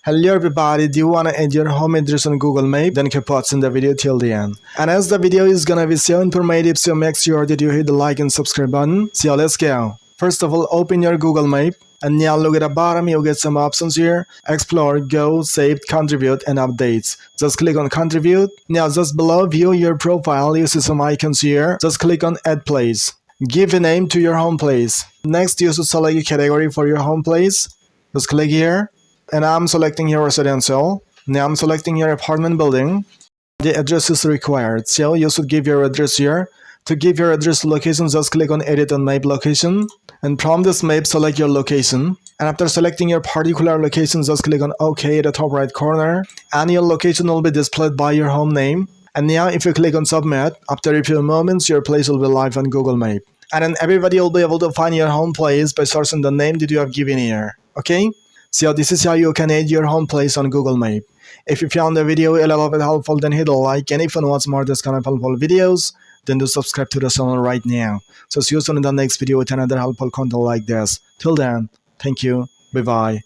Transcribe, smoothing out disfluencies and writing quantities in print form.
Hello everybody, do you want to add your home address on Google Map? Then keep watching the video till the end. And as the video is gonna be so informative, so make sure that you hit the like and subscribe button. So let's go. First of all, open your Google Map. And now look at the bottom, you'll get some options here. Explore, go, save, contribute, and updates. Just click on contribute. Now just below view your profile, you see some icons here. Just click on add place. Give a name to your home place. Next, you should select a category for your home place. Just click here. And I'm selecting here residential. Now I'm selecting your apartment building. The address is required, so you should give your address here. To give your address location, just click on edit on map location. And from this map, select your location. And after selecting your particular location, just click on OK at the top right corner. And your location will be displayed by your home name. And now if you click on submit, after a few moments, your place will be live on Google Map. And then everybody will be able to find your home place by searching the name that you have given here. Okay? So this is how you can add your home place on Google Map. If you found the video a little bit helpful, then hit a like. And if you want more this kind of helpful videos, then do subscribe to the channel right now. So see you soon in the next video with another helpful content like this. Till then, thank you. Bye-bye.